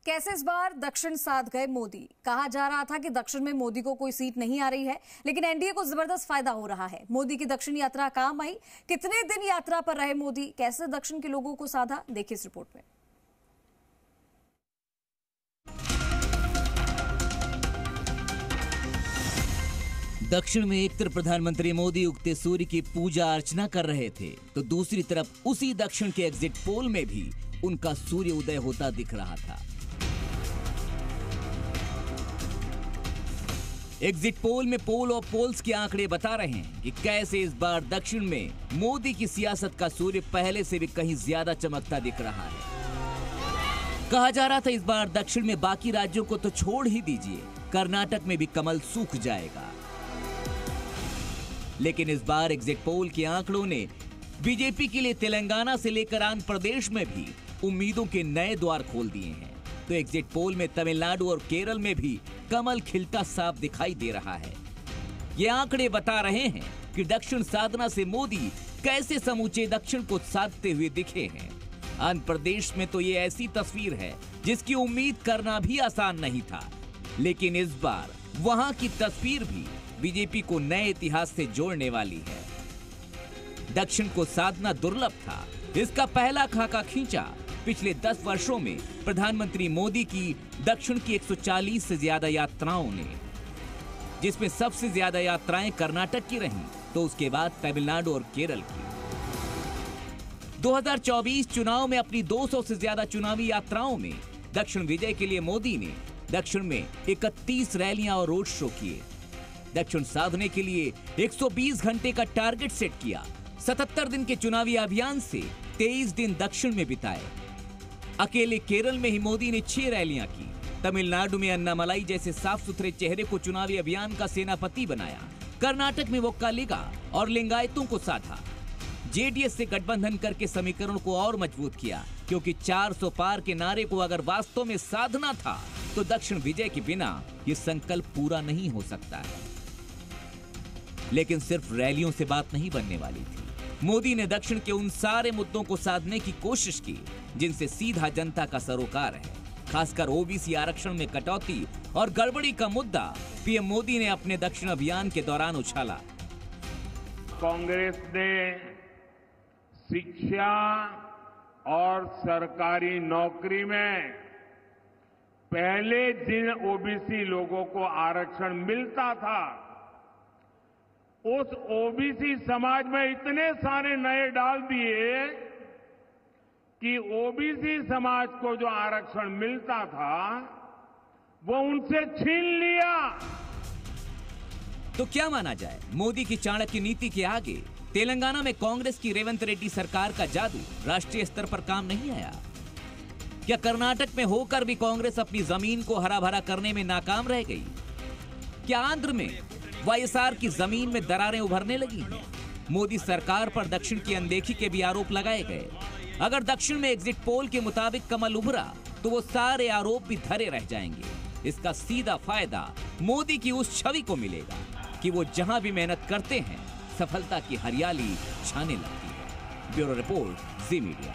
कैसे इस बार दक्षिण साध गए मोदी। कहा जा रहा था कि दक्षिण में मोदी को कोई सीट नहीं आ रही है, लेकिन एनडीए को जबरदस्त फायदा हो रहा है। मोदी की दक्षिण यात्रा काम आई। कितने दिन यात्रा पर रहे मोदी, कैसे दक्षिण के लोगों को साधा, देखिए इस रिपोर्ट में। दक्षिण में एक तरफ प्रधानमंत्री मोदी उगते सूर्य की पूजा अर्चना कर रहे थे, तो दूसरी तरफ उसी दक्षिण के एग्जिट पोल में भी उनका सूर्य उदय होता दिख रहा था। एग्जिट पोल में पोल और पोल्स के आंकड़े बता रहे हैं कि कैसे इस बार दक्षिण में मोदी की सियासत का सूर्य पहले से भी कहीं ज्यादा चमकता दिख रहा है। कहा जा रहा था इस बार दक्षिण में बाकी राज्यों को तो छोड़ ही दीजिए, कर्नाटक में भी कमल सूख जाएगा। लेकिन इस बार एग्जिट पोल के आंकड़ों ने बीजेपी के लिए तेलंगाना से लेकर आंध्र प्रदेश में भी उम्मीदों के नए द्वार खोल दिए हैं। तो एग्जिट पोल में तमिलनाडु और केरल में भी कमल खिलता साफ दिखाई दे रहा है। ये आंकड़े बता रहे हैं कि दक्षिण साधना से मोदी कैसे समूचे दक्षिण को साधते हुए दिखे हैं। आंध्र प्रदेश में तो ये ऐसी तस्वीर है जिसकी उम्मीद करना भी आसान नहीं था, लेकिन इस बार वहां की तस्वीर भी बीजेपी को नए इतिहास से जोड़ने वाली है। दक्षिण को साधना दुर्लभ था। इसका पहला खाका खींचा पिछले 10 वर्षों में प्रधानमंत्री मोदी की दक्षिण की 140 से ज्यादा यात्राओं ने, जिसमें सबसे ज्यादा यात्राएं कर्नाटक की रहीं, तो उसके बाद तमिलनाडु और केरल की। 2024 चुनाव में अपनी 200 से ज्यादा चुनावी यात्राओं में दक्षिण विजय के लिए मोदी ने दक्षिण में 31 रैलियां और रोड शो किए। दक्षिण साधने के लिए 120 घंटे का टारगेट सेट किया। 77 दिन के चुनावी अभियान से 23 दिन दक्षिण में बिताए। अकेले केरल में ही मोदी ने 6 रैलियां की। तमिलनाडु में अन्नामलाई जैसे साफ सुथरे चेहरे को चुनावी अभियान का सेनापति बनाया। कर्नाटक में वोक्कालिगा और लिंगायतों को साधा। जेडीएस से गठबंधन करके समीकरण को और मजबूत किया, क्योंकि 400 पार के नारे को अगर वास्तव में साधना था तो दक्षिण विजय के बिना यह संकल्प पूरा नहीं हो सकता है। लेकिन सिर्फ रैलियों से बात नहीं बनने वाली थी। मोदी ने दक्षिण के उन सारे मुद्दों को साधने की कोशिश की जिनसे सीधा जनता का सरोकार है। खासकर ओबीसी आरक्षण में कटौती और गड़बड़ी का मुद्दा पीएम मोदी ने अपने दक्षिण अभियान के दौरान उछाला। कांग्रेस ने शिक्षा और सरकारी नौकरी में पहले जिन ओबीसी लोगों को आरक्षण मिलता था, उस ओबीसी समाज में इतने सारे नए डाल दिए कि ओबीसी समाज को जो आरक्षण मिलता था वो उनसे छीन लिया। तो क्या माना जाए, मोदी की चाणक्य नीति के आगे तेलंगाना में कांग्रेस की रेवंत रेड्डी सरकार का जादू राष्ट्रीय स्तर पर काम नहीं आया? क्या कर्नाटक में होकर भी कांग्रेस अपनी जमीन को हरा भरा करने में नाकाम रह गई? क्या आंध्र में वाईएसआर की जमीन में दरारें उभरने लगी हैं? मोदी सरकार पर दक्षिण की अनदेखी के भी आरोप लगाए गए। अगर दक्षिण में एग्जिट पोल के मुताबिक कमल उभरा तो वो सारे आरोप भी धरे रह जाएंगे। इसका सीधा फायदा मोदी की उस छवि को मिलेगा कि वो जहां भी मेहनत करते हैं सफलता की हरियाली छाने लगती है। ब्यूरो रिपोर्ट, जी मीडिया।